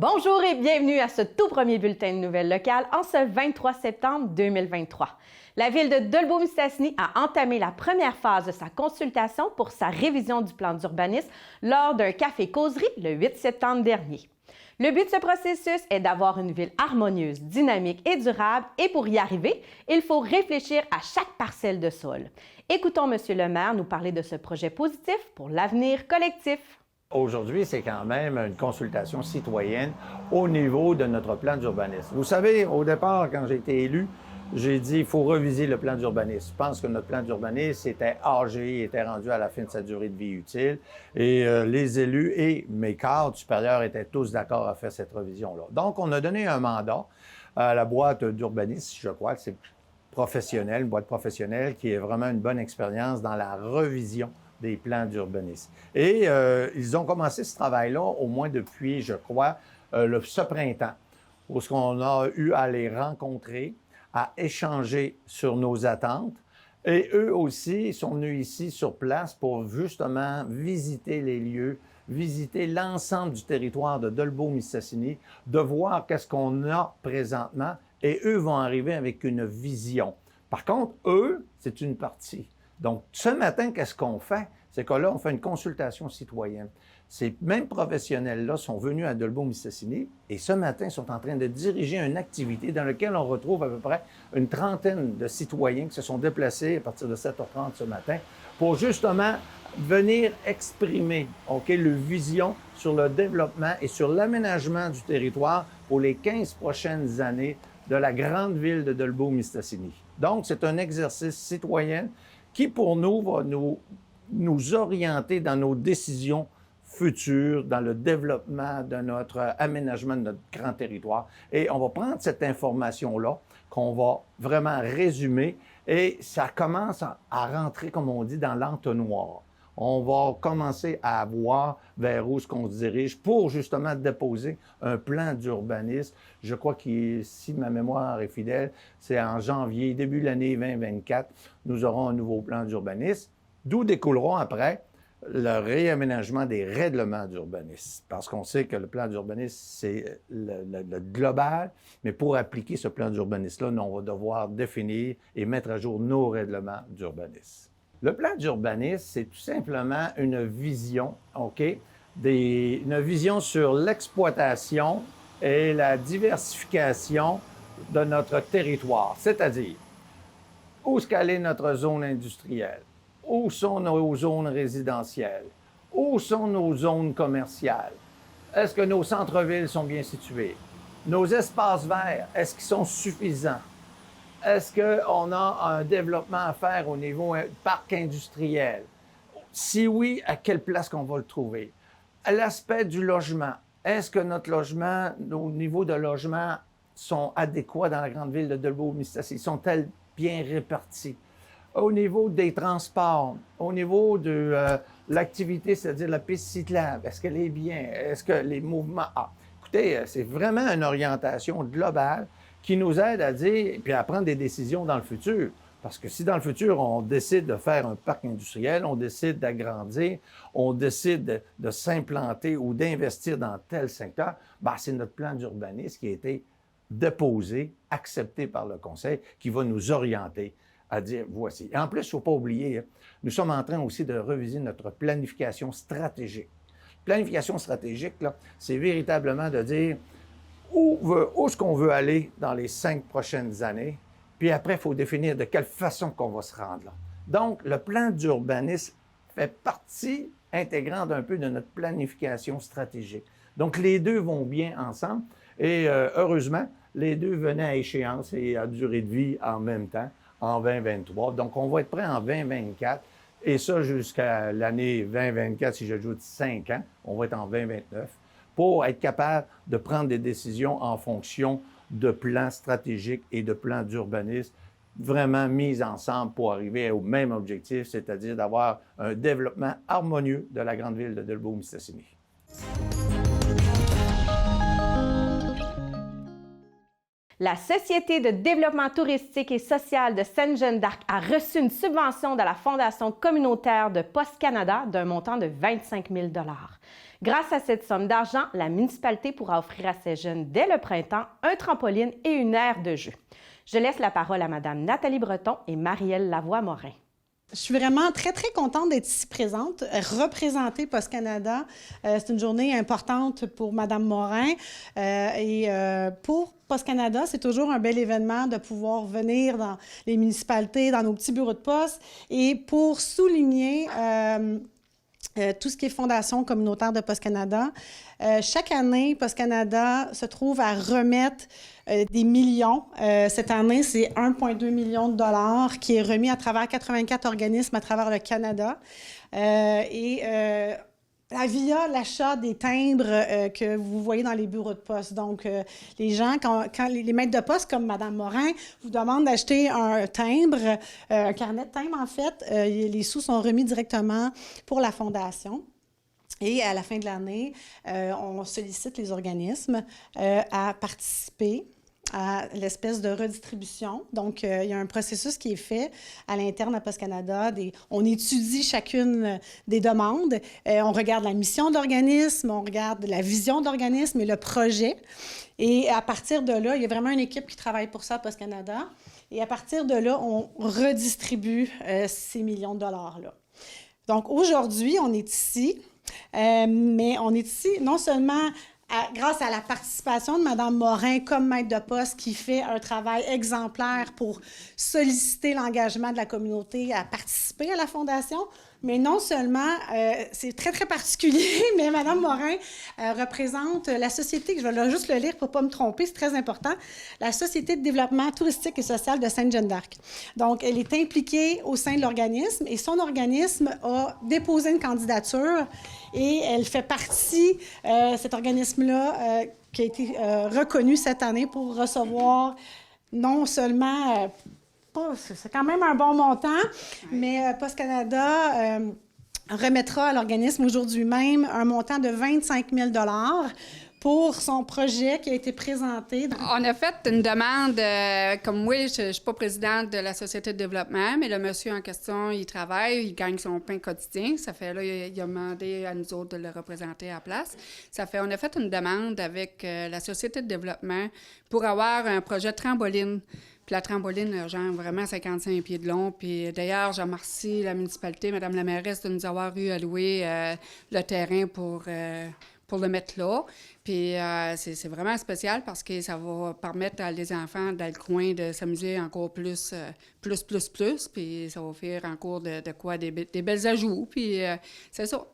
Bonjour et bienvenue à ce tout premier bulletin de nouvelles locales en ce 23 septembre 2023. La ville de Dolbeau-Mistassini a entamé la première phase de sa consultation pour sa révision du plan d'urbanisme lors d'un café-causerie le 8 septembre dernier. Le but de ce processus est d'avoir une ville harmonieuse, dynamique et durable et pour y arriver, il faut réfléchir à chaque parcelle de sol. Écoutons M. le maire nous parler de ce projet positif pour l'avenir collectif. Aujourd'hui, c'est quand même une consultation citoyenne au niveau de notre plan d'urbanisme. Vous savez, au départ, quand j'ai été élu, j'ai dit qu'il faut reviser le plan d'urbanisme. Je pense que notre plan d'urbanisme était âgé, était rendu à la fin de sa durée de vie utile. Et les élus et mes cadres supérieurs étaient tous d'accord à faire cette revision-là. Donc, on a donné un mandat à la boîte d'urbanisme, je crois que c'est professionnel, une boîte professionnelle qui est vraiment une bonne expérience dans la revision des plans d'urbanisme. Et ils ont commencé ce travail-là au moins depuis, je crois, ce printemps, où on a eu à les rencontrer, à échanger sur nos attentes. Et eux aussi sont venus ici sur place pour justement visiter les lieux, visiter l'ensemble du territoire de Dolbeau-Mistassini, de voir qu'est-ce qu'on a présentement. Et eux vont arriver avec une vision. Par contre, eux, c'est une partie. Donc, ce matin, qu'est-ce qu'on fait? C'est que là, on fait une consultation citoyenne. Ces mêmes professionnels-là sont venus à Dolbeau-Mistassini et ce matin, ils sont en train de diriger une activité dans laquelle on retrouve à peu près une trentaine de citoyens qui se sont déplacés à partir de 7h30 ce matin pour justement venir exprimer leur vision sur le développement et sur l'aménagement du territoire pour les 15 prochaines années de la grande ville de Dolbeau-Mistassini. Donc, c'est un exercice citoyen qui, pour nous, va nous orienter dans nos décisions futures, dans le développement de notre aménagement de notre grand territoire. Et on va prendre cette information-là qu'on va vraiment résumer et ça commence à rentrer, comme on dit, dans l'entonnoir. On va commencer à voir vers où est-ce qu'on se dirige pour justement déposer un plan d'urbanisme. Je crois que, si ma mémoire est fidèle, c'est en janvier, début de l'année 2024, nous aurons un nouveau plan d'urbanisme, d'où découleront après le réaménagement des règlements d'urbanisme. Parce qu'on sait que le plan d'urbanisme, c'est le global, mais pour appliquer ce plan d'urbanisme-là, on va devoir définir et mettre à jour nos règlements d'urbanisme. Le plan d'urbanisme, c'est tout simplement une vision, une vision sur l'exploitation et la diversification de notre territoire, c'est-à-dire où est-ce qu'elle est notre zone industrielle, où sont nos zones résidentielles, où sont nos zones commerciales, est-ce que nos centres-villes sont bien situés, nos espaces verts, est-ce qu'ils sont suffisants? Est-ce qu'on a un développement à faire au niveau du parc industriel? Si oui, à quelle place qu'on va le trouver? À l'aspect du logement, est-ce que notre logement, nos niveaux de logement sont adéquats dans la grande ville de Dolbeau-Mistassini? Sont-elles bien répartis? Au niveau des transports, au niveau de l'activité, c'est-à-dire la piste cyclable, est-ce qu'elle est bien? Est-ce que les mouvements... Écoutez, c'est vraiment une orientation globale qui nous aide à dire, puis à prendre des décisions dans le futur. Parce que si dans le futur, on décide de faire un parc industriel, on décide d'agrandir, on décide de s'implanter ou d'investir dans tel secteur, c'est notre plan d'urbanisme qui a été déposé, accepté par le Conseil, qui va nous orienter à dire voici. Et en plus, il ne faut pas oublier, nous sommes en train aussi de reviser notre planification stratégique. Planification stratégique, c'est véritablement de dire où est-ce qu'on veut aller dans les 5 prochaines années, puis après, il faut définir de quelle façon qu'on va se rendre là. Donc, le plan d'urbanisme fait partie intégrante un peu de notre planification stratégique. Donc, les deux vont bien ensemble et heureusement, les deux venaient à échéance et à durée de vie en même temps, en 2023. Donc, on va être prêt en 2024 et ça jusqu'à l'année 2024, si j'ajoute 5 ans, on va être en 2029. Pour être capable de prendre des décisions en fonction de plans stratégiques et de plans d'urbanisme vraiment mis ensemble pour arriver au même objectif, c'est-à-dire d'avoir un développement harmonieux de la grande ville de Dolbeau-Mistassini. La Société de développement touristique et social de Sainte-Jeanne d'Arc a reçu une subvention de la Fondation communautaire de Post Canada d'un montant de 25 000 $. Grâce à cette somme d'argent, la municipalité pourra offrir à ces jeunes dès le printemps un trampoline et une aire de jeu. Je laisse la parole à Mme Nathalie Breton et Marielle Lavoie-Morin. Je suis vraiment très, très contente d'être ici présente, représenter Post Canada. C'est une journée importante pour Mme Morin. Pour Post Canada, c'est toujours un bel événement de pouvoir venir dans les municipalités, dans nos petits bureaux de poste. Et pour souligner tout ce qui est fondation communautaire de Post Canada, chaque année, Post Canada se trouve à remettre des millions. Cette année, c'est 1,2 million de dollars qui est remis à travers 84 organismes à travers le Canada. Via l'achat des timbres que vous voyez dans les bureaux de poste. Donc, les gens, quand les maîtres de poste, comme Mme Morin, vous demandent d'acheter un timbre, un carnet de timbres, en fait, les sous sont remis directement pour la Fondation. Et à la fin de l'année, on sollicite les organismes à participer à l'espèce de redistribution. Donc, il y a un processus qui est fait à l'interne à Post Canada. On étudie chacune des demandes. On regarde la mission de l'organisme, on regarde la vision de l'organisme et le projet. Et à partir de là, il y a vraiment une équipe qui travaille pour ça à Post Canada. Et à partir de là, on redistribue ces millions de dollars-là. Donc, aujourd'hui, on est ici, mais on est ici non seulement grâce à la participation de Mme Morin comme maître de poste qui fait un travail exemplaire pour solliciter l'engagement de la communauté à participer à la Fondation, mais non seulement, c'est très, très particulier, mais Mme Morin représente la société, je vais juste le lire pour ne pas me tromper, c'est très important, la Société de développement touristique et social de Sainte-Jeanne-d'Arc. Donc, elle est impliquée au sein de l'organisme et son organisme a déposé une candidature et elle fait partie, cet organisme-là, qui a été reconnu cette année pour recevoir non seulement... c'est quand même un bon montant, mais Post Canada remettra à l'organisme aujourd'hui même un montant de 25 000 $ pour son projet qui a été présenté. On a fait une demande, comme moi, je ne suis pas présidente de la Société de développement, mais le monsieur en question, il travaille, il gagne son pain quotidien. Ça fait, là, il a demandé à nous autres de le représenter à la place. Ça fait, on a fait une demande avec la Société de développement pour avoir un projet de trampoline. Puis la trampoline, genre vraiment 55 pieds de long. Puis d'ailleurs, je remercie la municipalité, Mme la mairesse, de nous avoir eu à louer le terrain pour le mettre là. Puis c'est vraiment spécial parce que ça va permettre à les enfants dans le coin de s'amuser encore plus. Puis ça va faire encore de quoi des belles ajouts. Puis c'est ça.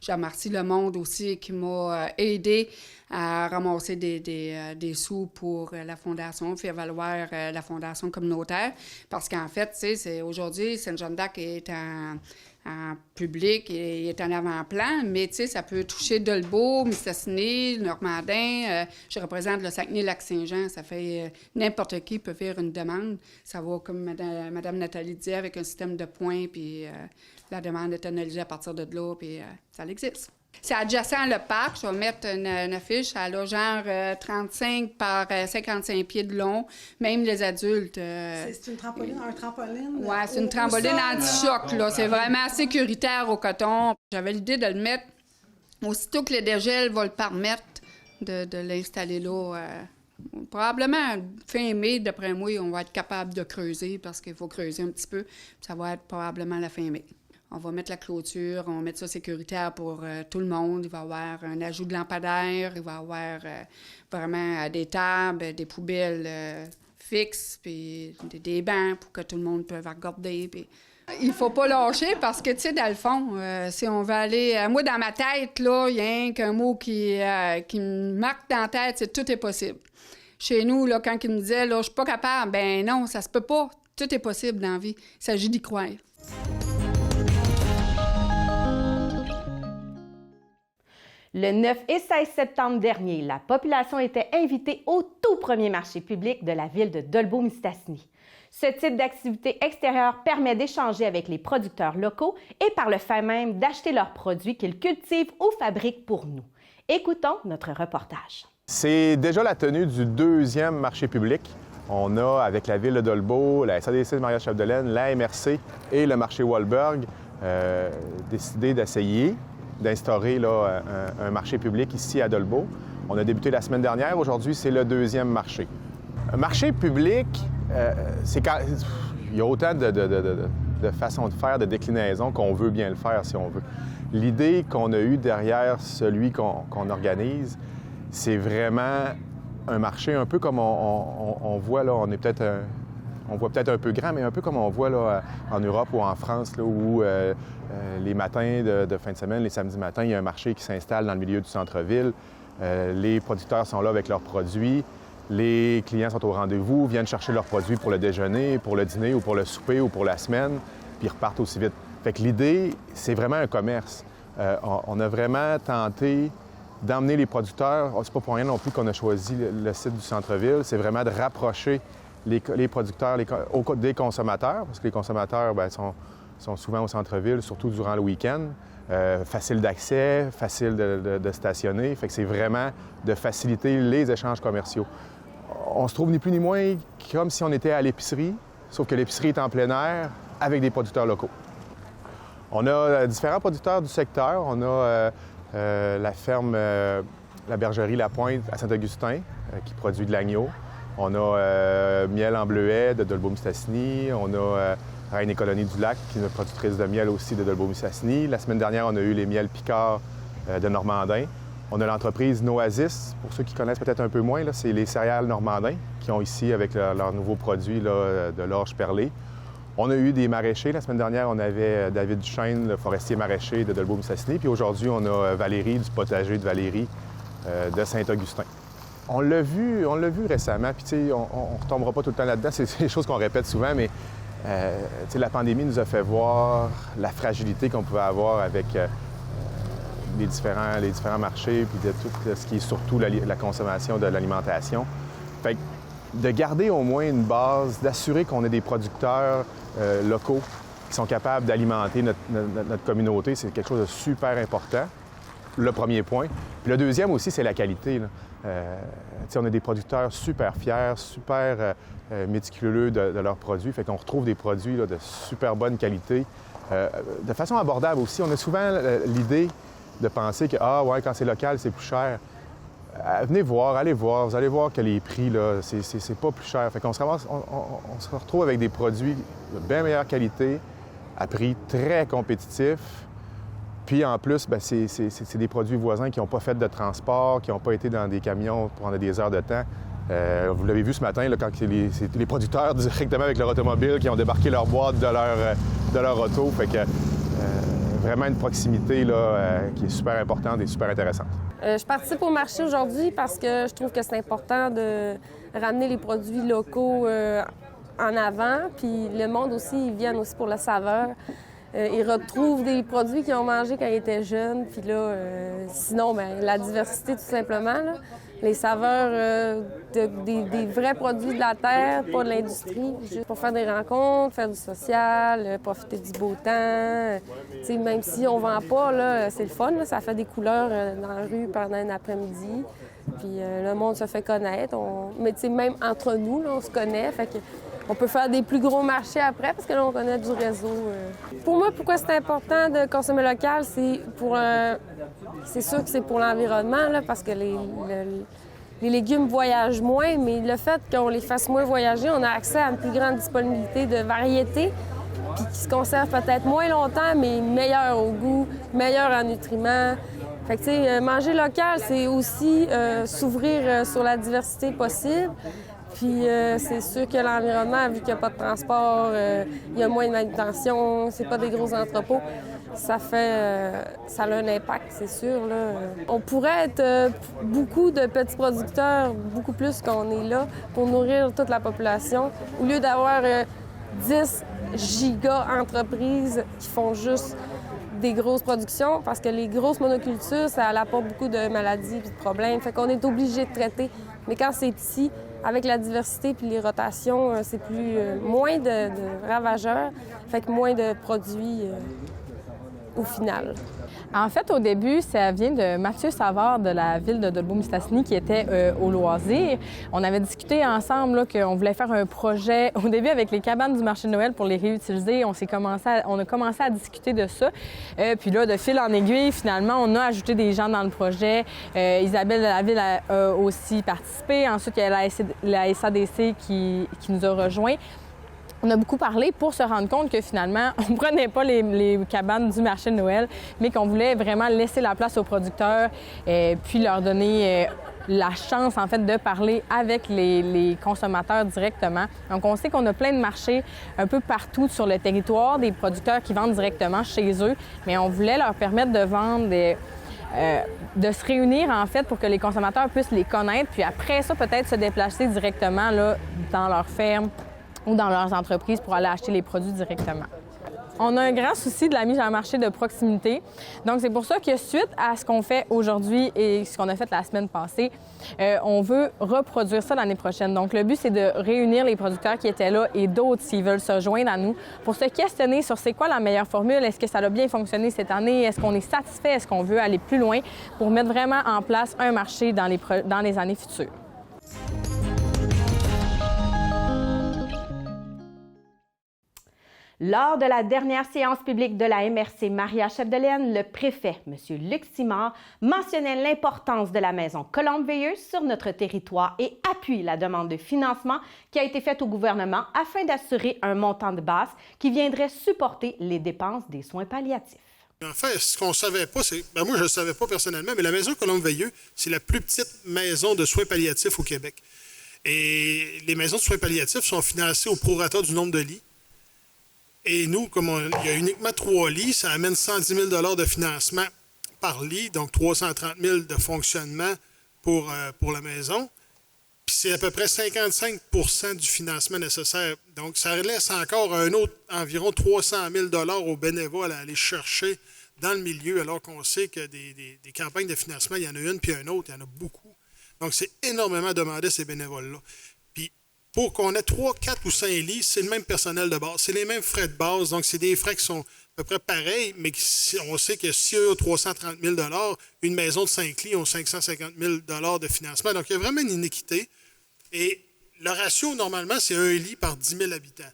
Je remercie le monde aussi qui m'a aidé à ramasser des sous pour la Fondation, faire valoir la Fondation communautaire. Parce qu'en fait, tu sais, aujourd'hui, Sainte-Jeanne-d'Arc est en public et est en avant-plan, mais tu sais, ça peut toucher Dolbeau, Mistassini, Normandin. Je représente le Saguenay-Lac-Saint-Jean. Ça fait n'importe qui peut faire une demande. Ça va, comme Mme Nathalie disait, avec un système de points, puis la demande est analysée à partir de là, puis ça existe. C'est adjacent le parc. Je vais mettre une affiche. Elle a genre 35 par 55 pieds de long. Même les adultes... c'est une trampoline, un trampoline? Oui, c'est une trampoline anti-choc, là. C'est vraiment sécuritaire au coton. J'avais l'idée de le mettre aussitôt que le dégel va le permettre de l'installer là. Probablement fin mai, d'après moi, on va être capable de creuser parce qu'il faut creuser un petit peu. Ça va être probablement la fin mai. On va mettre la clôture, on va mettre ça sécuritaire pour tout le monde. Il va y avoir un ajout de lampadaire, il va y avoir vraiment des tables, des poubelles fixes, puis des bancs pour que tout le monde puisse regarder. Puis... Il faut pas lâcher parce que, tu sais, dans le fond, si on veut aller... moi, dans ma tête, là, il y a rien qu'un mot qui me marque dans la tête, c'est « tout est possible ». Chez nous, là, quand ils me disaient « là, je suis pas capable », ben non, ça se peut pas. Tout est possible dans la vie. Il s'agit d'y croire. Le 9 et 16 septembre dernier, la population était invitée au tout premier marché public de la ville de Dolbeau-Mistassini. Ce type d'activité extérieure permet d'échanger avec les producteurs locaux et par le fait même d'acheter leurs produits qu'ils cultivent ou fabriquent pour nous. Écoutons notre reportage. C'est déjà la tenue du deuxième marché public. On a, avec la ville de Dolbeau, la SADC de Maria-Chapdelaine, la MRC et le marché Wahlberg, décidé d'essayer d'instaurer là, un marché public ici à Dolbeau. On a débuté la semaine dernière. Aujourd'hui, c'est le deuxième marché. Un marché public, il y a autant de façons de faire, de déclinaisons qu'on veut bien le faire si on veut. L'idée qu'on a eue derrière celui qu'on organise, c'est vraiment un marché un peu comme on voit là, on voit peut-être un peu grand, mais un peu comme on voit là, en Europe ou en France, là, où les matins de fin de semaine, les samedis matins, il y a un marché qui s'installe dans le milieu du centre-ville. Les producteurs sont là avec leurs produits. Les clients sont au rendez-vous, viennent chercher leurs produits pour le déjeuner, pour le dîner ou pour le souper ou pour la semaine, puis ils repartent aussi vite. Fait que l'idée, c'est vraiment un commerce. On a vraiment tenté d'emmener les producteurs. C'est pas pour rien non plus qu'on a choisi le site du centre-ville. C'est vraiment de rapprocher les producteurs des consommateurs, parce que les consommateurs sont souvent au centre-ville, surtout durant le week-end. Facile d'accès, facile de stationner. Fait que c'est vraiment de faciliter les échanges commerciaux. On se trouve ni plus ni moins comme si on était à l'épicerie, sauf que l'épicerie est en plein air avec des producteurs locaux. On a différents producteurs du secteur. On a la ferme, la bergerie La Pointe à Saint-Augustin, qui produit de l'agneau. On a Miel en Bleuet de Dolbeau-Mistassini. On a Reine et Colonie du Lac, qui est une productrice de miel aussi de Dolbeau-Mistassini. La semaine dernière, on a eu les miels Picard de Normandin. On a l'entreprise Noasis, pour ceux qui connaissent peut-être un peu moins, c'est les céréales Normandin qui ont ici avec leur nouveau produit là, de l'orge perlée. On a eu des maraîchers. La semaine dernière, on avait David Duchesne, le forestier maraîcher de Dolbeau-Mistassini. Puis aujourd'hui, on a Valérie du potager de Valérie de Saint-Augustin. On l'a vu récemment, puis tu sais, on ne retombera pas tout le temps là-dedans. C'est des choses qu'on répète souvent, mais la pandémie nous a fait voir la fragilité qu'on pouvait avoir avec les différents marchés, puis de tout ce qui est surtout la consommation de l'alimentation. Fait que de garder au moins une base, d'assurer qu'on ait des producteurs locaux qui sont capables d'alimenter notre communauté, c'est quelque chose de super important. Le premier point. Puis le deuxième aussi, c'est la qualité. On a des producteurs super fiers, super méticuleux de leurs produits. Fait qu'on retrouve des produits là, de super bonne qualité. De façon abordable aussi. On a souvent l'idée de penser que quand c'est local, c'est plus cher. Venez voir, allez voir. Vous allez voir que les prix, là, c'est pas plus cher. Fait qu'on se retrouve avec des produits de bien meilleure qualité, à prix très compétitif. Puis en plus, c'est des produits voisins qui n'ont pas fait de transport, qui n'ont pas été dans des camions pendant des heures de temps. Vous l'avez vu ce matin, là, quand c'est les producteurs directement avec leur automobile qui ont débarqué leur boîte de leur auto. Fait que vraiment une proximité là, qui est super importante et super intéressante. Je participe au marché aujourd'hui parce que je trouve que c'est important de ramener les produits locaux en avant. Puis le monde aussi, ils viennent aussi pour la saveur. Ils retrouvent des produits qu'ils ont mangés quand ils étaient jeunes. Puis là, sinon, la diversité, tout simplement. Là. Les saveurs des vrais produits de la terre, pas de l'industrie. Juste pour faire des rencontres, faire du social, profiter du beau temps. T'sais, même si on vend pas, là, c'est le fun. Là, ça fait des couleurs dans la rue pendant un après-midi. Puis le monde se fait connaître. Mais même entre nous, là, on se connaît. Fait que on peut faire des plus gros marchés après parce que là, on connaît du réseau. Pour moi, pourquoi c'est important de consommer local, c'est sûr que c'est pour l'environnement, là, parce que les légumes voyagent moins, mais le fait qu'on les fasse moins voyager, on a accès à une plus grande disponibilité de variétés, puis qui se conservent peut-être moins longtemps, mais meilleurs au goût, meilleurs en nutriments. Fait que, tu sais, manger local, c'est aussi s'ouvrir sur la diversité possible. Puis c'est sûr que l'environnement, vu qu'il n'y a pas de transport, il y a moins de manutention, c'est pas des gros entrepôts, ça a un impact, c'est sûr. Là. On pourrait être beaucoup de petits producteurs, beaucoup plus qu'on est là, pour nourrir toute la population, au lieu d'avoir 10 giga-entreprises qui font juste des grosses productions, parce que les grosses monocultures, ça apporte beaucoup de maladies et de problèmes, fait qu'on est obligé de traiter. Mais quand c'est petit, avec la diversité puis les rotations, c'est moins de ravageurs, fait que moins de produits au final? En fait, au début, ça vient de Mathieu Savard de la ville de Dolbeau-Mistassini qui était au loisir. On avait discuté ensemble qu'on voulait faire un projet au début avec les cabanes du marché de Noël pour les réutiliser. On a commencé à discuter de ça. Puis là, de fil en aiguille, finalement, on a ajouté des gens dans le projet. Isabelle de la ville a aussi participé. Ensuite, il y a la SADC qui nous a rejoints. On a beaucoup parlé pour se rendre compte que finalement, on ne prenait pas les cabanes du marché de Noël, mais qu'on voulait vraiment laisser la place aux producteurs puis leur donner la chance, en fait, de parler avec les consommateurs directement. Donc, on sait qu'on a plein de marchés un peu partout sur le territoire, des producteurs qui vendent directement chez eux, mais on voulait leur permettre de vendre de se réunir, en fait, pour que les consommateurs puissent les connaître, puis après ça, peut-être se déplacer directement là, dans leur ferme ou dans leurs entreprises pour aller acheter les produits directement. On a un grand souci de la mise en marché de proximité. Donc, c'est pour ça que suite à ce qu'on fait aujourd'hui et ce qu'on a fait la semaine passée, on veut reproduire ça l'année prochaine. Donc, le but, c'est de réunir les producteurs qui étaient là et d'autres s'ils veulent se joindre à nous pour se questionner sur c'est quoi la meilleure formule, est-ce que ça a bien fonctionné cette année, est-ce qu'on est satisfait, est-ce qu'on veut aller plus loin pour mettre vraiment en place un marché dans les années futures. Lors de la dernière séance publique de la MRC Maria-Chapdelaine, le préfet, M. Luc Simard, mentionnait l'importance de la maison Colombe-Veilleuse sur notre territoire et appuie la demande de financement qui a été faite au gouvernement afin d'assurer un montant de base qui viendrait supporter les dépenses des soins palliatifs. En fait, ce qu'on ne savait pas, c'est... moi, je ne le savais pas personnellement, mais la maison Colombe-Veilleuse, c'est la plus petite maison de soins palliatifs au Québec. Et les maisons de soins palliatifs sont financées au prorata du nombre de lits. Et nous, comme il y a uniquement 3 lits, ça amène 110 000 $ de financement par lit, donc 330 000 de fonctionnement pour la maison. Puis c'est à peu près 55 % du financement nécessaire. Donc, ça laisse encore un autre environ 300 000 $ aux bénévoles à aller chercher dans le milieu, alors qu'on sait que des campagnes de financement, il y en a une puis une autre, il y en a beaucoup. Donc, c'est énormément demandé, ces bénévoles-là. Pour qu'on ait 3, 4 ou 5 lits, c'est le même personnel de base. C'est les mêmes frais de base. Donc, c'est des frais qui sont à peu près pareils, mais on sait que si eux ont 330 000 $, une maison de 5 lits ont 550 000 $ de financement. Donc, il y a vraiment une inéquité. Et le ratio, normalement, c'est 1 lit par 10 000 habitants.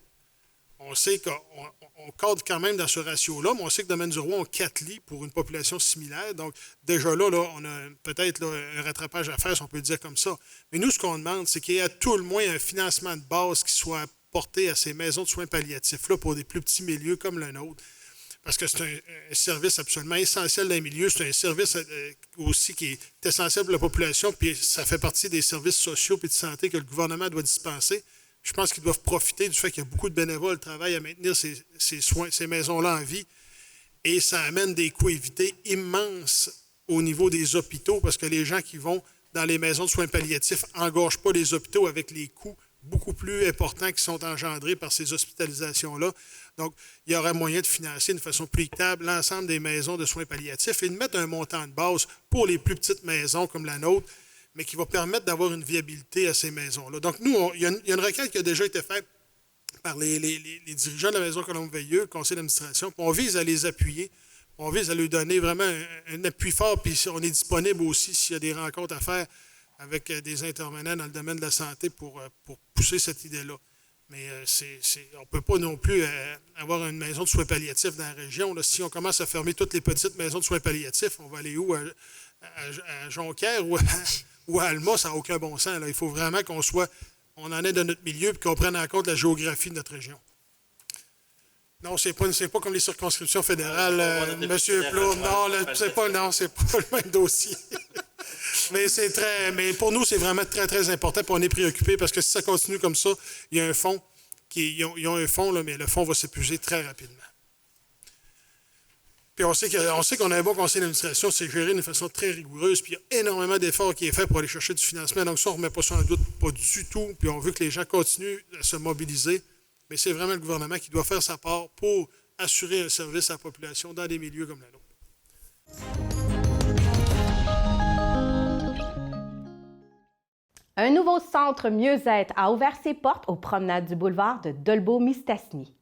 On sait qu'on cadre quand même dans ce ratio-là, mais on sait que Domaine du Roi ont 4 lits pour une population similaire. Donc, déjà là, on a peut-être un rattrapage à faire, si on peut le dire comme ça. Mais nous, ce qu'on demande, c'est qu'il y ait à tout le moins un financement de base qui soit apporté à ces maisons de soins palliatifs-là pour des plus petits milieux comme le nôtre. Parce que c'est un service absolument essentiel d'un milieu. C'est un service aussi qui est essentiel pour la population, puis ça fait partie des services sociaux et de santé que le gouvernement doit dispenser. Je pense qu'ils doivent profiter du fait qu'il y a beaucoup de bénévoles qui travaillent à maintenir ces maisons-là en vie. Et ça amène des coûts évités immenses au niveau des hôpitaux parce que les gens qui vont dans les maisons de soins palliatifs n'engorgent pas les hôpitaux avec les coûts beaucoup plus importants qui sont engendrés par ces hospitalisations-là. Donc, il y aurait moyen de financer de façon plus équitable l'ensemble des maisons de soins palliatifs et de mettre un montant de base pour les plus petites maisons comme la nôtre, mais qui va permettre d'avoir une viabilité à ces maisons-là. Donc, nous, il y a une requête qui a déjà été faite par les dirigeants de la maison Colombe-Veilleuse, le conseil d'administration, puis on vise à les appuyer, on vise à leur donner vraiment un appui fort, puis on est disponible aussi s'il y a des rencontres à faire avec des intervenants dans le domaine de la santé pour pousser cette idée-là. Mais on ne peut pas non plus avoir une maison de soins palliatifs dans la région. Là, si on commence à fermer toutes les petites maisons de soins palliatifs, on va aller où? À Jonquière ou à Alma, ça n'a aucun bon sens. Là. Il faut vraiment on en est dans notre milieu et qu'on prenne en compte la géographie de notre région. Non, c'est pas comme les circonscriptions fédérales, Monsieur Plourde. C'est pas le même dossier. Mais pour nous, c'est vraiment très, très important. Puis on est préoccupés parce que si ça continue comme ça, il y a un fonds ils ont un fonds, là, mais le fonds va s'épuiser très rapidement. Puis on sait qu'on a un bon conseil d'administration, c'est géré d'une façon très rigoureuse, puis il y a énormément d'efforts qui est fait pour aller chercher du financement. Donc ça, on ne remet pas ça en doute, pas du tout. Puis on veut que les gens continuent à se mobiliser. Mais c'est vraiment le gouvernement qui doit faire sa part pour assurer un service à la population dans des milieux comme la nôtre. Un nouveau centre mieux-être a ouvert ses portes aux promenades du boulevard de Dolbeau-Mistassini.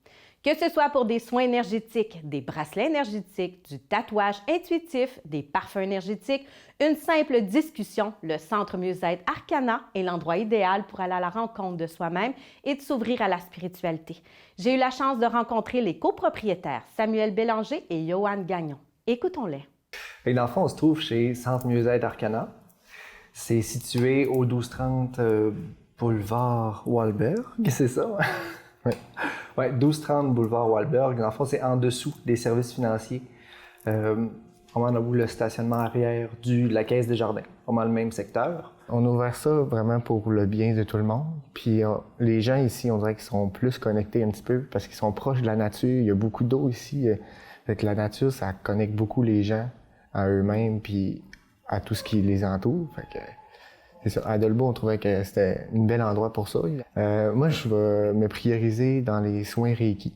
Que ce soit pour des soins énergétiques, des bracelets énergétiques, du tatouage intuitif, des parfums énergétiques, une simple discussion, le Centre Mieux-être Arcana est l'endroit idéal pour aller à la rencontre de soi-même et de s'ouvrir à la spiritualité. J'ai eu la chance de rencontrer les copropriétaires Samuel Bélanger et Johan Gagnon. Écoutons-les. Et dans le fond, on se trouve chez Centre Mieux-être Arcana. C'est situé au 1230 boulevard Walberg, c'est ça? Oui, 1230 boulevard Walberg. Dans le fond, c'est en dessous des services financiers. Vraiment où le stationnement arrière de la Caisse des Jardins. Vraiment le même secteur. On a ouvert ça vraiment pour le bien de tout le monde. Puis les gens ici, on dirait qu'ils sont plus connectés un petit peu parce qu'ils sont proches de la nature. Il y a beaucoup d'eau ici. Avec la nature, ça connecte beaucoup les gens à eux-mêmes puis à tout ce qui les entoure. Fait que, c'est ça. À Dolbeau, on trouvait que c'était un bel endroit pour ça. Moi, je vais me prioriser dans les soins Reiki.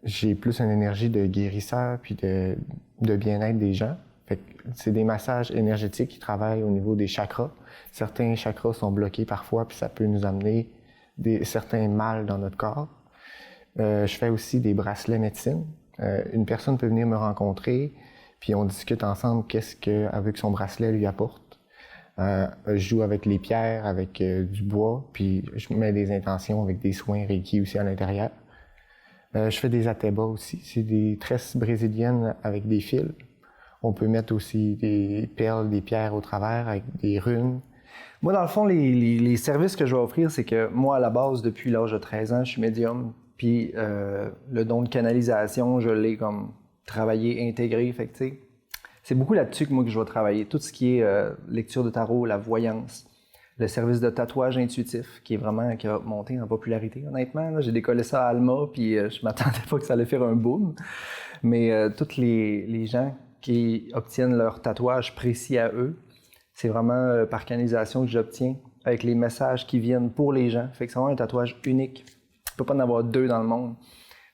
J'ai plus une énergie de guérisseur puis de bien-être des gens. Fait que c'est des massages énergétiques qui travaillent au niveau des chakras. Certains chakras sont bloqués parfois, puis ça peut nous amener certains mal dans notre corps. Je fais aussi des bracelets médecine. Une personne peut venir me rencontrer, puis on discute ensemble qu'est-ce qu'elle veut que son bracelet lui apporte. Je joue avec les pierres, avec du bois, puis je mets des intentions avec des soins Reiki aussi à l'intérieur. Je fais des atebas aussi, c'est des tresses brésiliennes avec des fils. On peut mettre aussi des perles, des pierres au travers avec des runes. Moi, dans le fond, les services que je vais offrir, c'est que moi, à la base, depuis l'âge de 13 ans, je suis médium. Puis le don de canalisation, je l'ai comme travaillé, intégré. Fait que, tu sais, c'est beaucoup là-dessus que moi que je vais travailler. Tout ce qui est lecture de tarot, la voyance, le service de tatouage intuitif, qui a monté en popularité, honnêtement. Là, j'ai décollé ça à Alma, puis je m'attendais pas que ça allait faire un boom. Mais tous les gens qui obtiennent leur tatouage précis à eux, c'est vraiment par canalisation que j'obtiens, avec les messages qui viennent pour les gens. Fait que c'est vraiment un tatouage unique. Il ne peut pas en avoir deux dans le monde.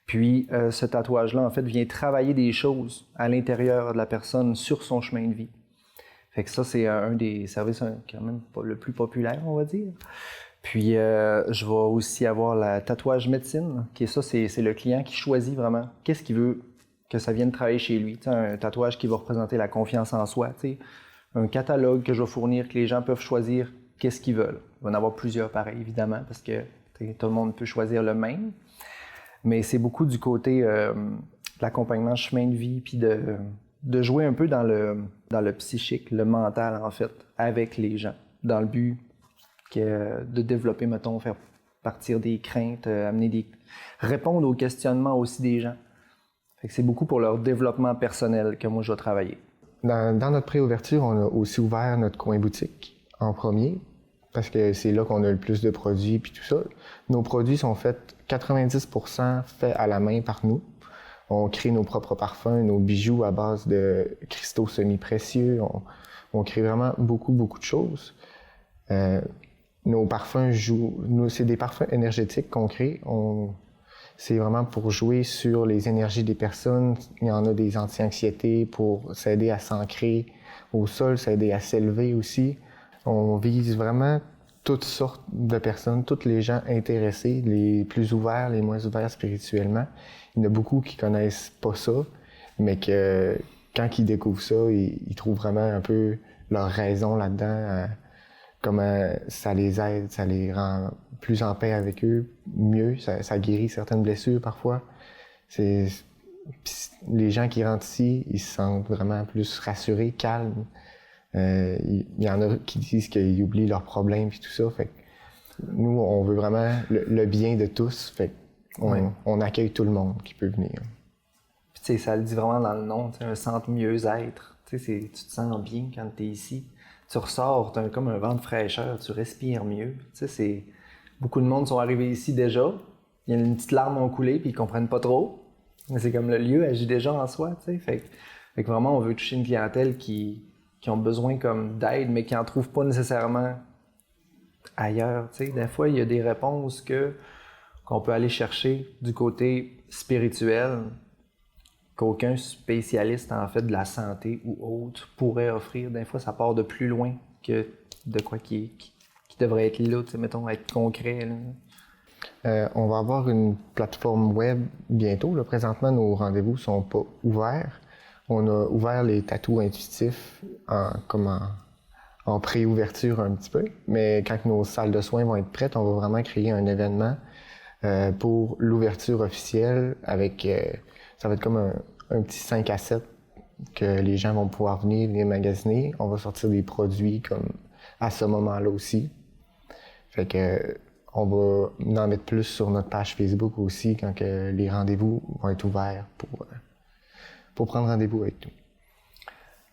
Puis ce tatouage-là, en fait, vient travailler des choses à l'intérieur de la personne sur son chemin de vie. Fait que ça, c'est un des services quand même le plus populaire, on va dire. Puis je vais aussi avoir la tatouage médecine, qui est ça, c'est le client qui choisit vraiment qu'est-ce qu'il veut que ça vienne travailler chez lui. T'sais, un tatouage qui va représenter la confiance en soi, t'sais. Un catalogue que je vais fournir, que les gens peuvent choisir qu'est-ce qu'ils veulent. Il va en avoir plusieurs pareils, évidemment, parce que tout le monde peut choisir le même. Mais c'est beaucoup du côté de l'accompagnement chemin de vie, puis de jouer un peu dans le psychique, le mental, en fait, avec les gens, dans le but de développer, mettons, faire partir des craintes, répondre aux questionnements aussi des gens. Fait que c'est beaucoup pour leur développement personnel que moi, je vais travailler. Dans notre préouverture, on a aussi ouvert notre coin boutique en premier, parce que c'est là qu'on a le plus de produits puis tout ça. Nos produits sont faits 90% faits à la main par nous. On crée nos propres parfums, nos bijoux à base de cristaux semi-précieux. On crée vraiment beaucoup de choses. Nos parfums c'est des parfums énergétiques qu'on crée. C'est vraiment pour jouer sur les énergies des personnes. Il y en a des anti-anxiétés pour s'aider à s'ancrer au sol, s'aider à s'élever aussi. On vise vraiment toutes sortes de personnes, tous les gens intéressés, les plus ouverts, les moins ouverts spirituellement. Il y en a beaucoup qui connaissent pas ça, mais que quand ils découvrent ça, ils trouvent vraiment un peu leur raison là-dedans, comment ça les aide, ça les rend plus en paix avec eux, mieux, ça guérit certaines blessures parfois. Les gens qui rentrent ici, ils se sentent vraiment plus rassurés, calmes. Il y en a qui disent qu'ils oublient leurs problèmes et tout ça. Fait que nous, on veut vraiment le bien de tous. Fait on accueille tout le monde qui peut venir. Puis, ça le dit vraiment dans le nom, un centre mieux-être. Tu te sens bien quand tu es ici. Tu ressors, tu as comme un vent de fraîcheur, tu respires mieux. Beaucoup de monde sont arrivés ici déjà. Il y a une petite larme ont coulé puis ils comprennent pas trop. Mais c'est comme le lieu agit déjà en soi. Fait que vraiment, on veut toucher une clientèle qui ont besoin comme d'aide, mais qui n'en trouvent pas nécessairement ailleurs. Des fois, il y a des réponses qu'on peut aller chercher du côté spirituel qu'aucun spécialiste en fait de la santé ou autre pourrait offrir. Des fois, ça part de plus loin que de quoi qui devrait être là, mettons, être concret. Là. On va avoir une plateforme web bientôt. Là, présentement, nos rendez-vous ne sont pas ouverts. On a ouvert les tatous intuitifs en pré-ouverture un petit peu. Mais quand nos salles de soins vont être prêtes, on va vraiment créer un événement pour l'ouverture officielle avec... ça va être comme un petit 5 à 7 que les gens vont pouvoir venir les magasiner. On va sortir des produits comme à ce moment-là aussi. Fait que on va en mettre plus sur notre page Facebook aussi quand que les rendez-vous vont être ouverts pour prendre rendez-vous avec nous.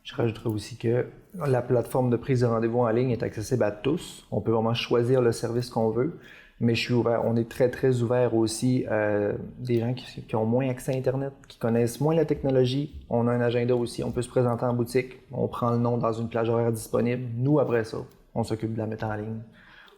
Je rajouterais aussi que la plateforme de prise de rendez-vous en ligne est accessible à tous. On peut vraiment choisir le service qu'on veut, mais je suis ouvert. On est très, très ouvert aussi à des gens qui ont moins accès à Internet, qui connaissent moins la technologie. On a un agenda aussi. On peut se présenter en boutique. On prend le nom dans une plage horaire disponible. Nous, après ça, on s'occupe de la mettre en ligne.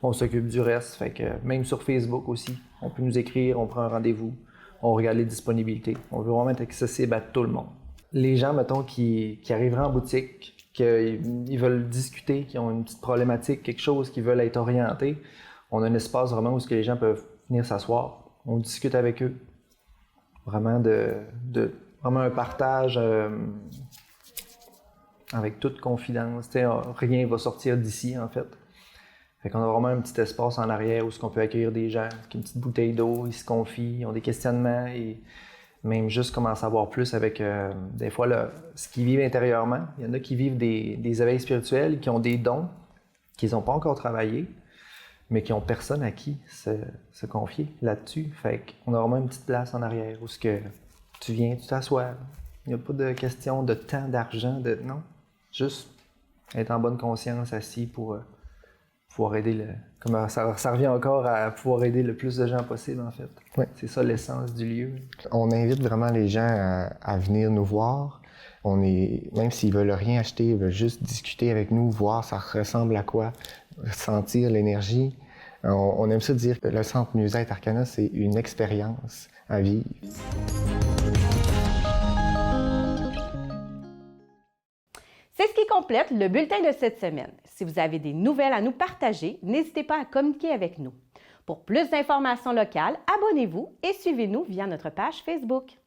On s'occupe du reste. Fait que même sur Facebook aussi, on peut nous écrire, on prend un rendez-vous, on regarde les disponibilités. On veut vraiment être accessible à tout le monde. Les gens, mettons, qui arriveraient en boutique, qu'ils veulent discuter, qui ont une petite problématique, quelque chose, qui veulent être orientés, on a un espace vraiment où les gens peuvent venir s'asseoir. On discute avec eux. Vraiment vraiment un partage avec toute confidence. Rien ne va sortir d'ici, en fait. Fait qu'on a vraiment un petit espace en arrière où on peut accueillir des gens avec une petite bouteille d'eau, ils se confient, ils ont des questionnements et même juste comment savoir plus avec des fois ce qu'ils vivent intérieurement. Il y en a qui vivent des éveils spirituels, qui ont des dons qu'ils n'ont pas encore travaillé, mais qui n'ont personne à qui se confier là-dessus. Fait qu'on a vraiment une petite place en arrière où tu viens, tu t'assois. Il n'y a pas de question de temps, d'argent, non. Juste être en bonne conscience, assis pour pouvoir aider ça revient encore à pouvoir aider le plus de gens possible, en fait. Oui. C'est ça l'essence du lieu. On invite vraiment les gens à venir nous voir. Même s'ils veulent rien acheter, ils veulent juste discuter avec nous, voir ça ressemble à quoi, sentir l'énergie. On aime ça dire que le Centre Mieux-être Arcana, c'est une expérience à vivre. C'est ce qui complète le bulletin de cette semaine. Si vous avez des nouvelles à nous partager, n'hésitez pas à communiquer avec nous. Pour plus d'informations locales, abonnez-vous et suivez-nous via notre page Facebook.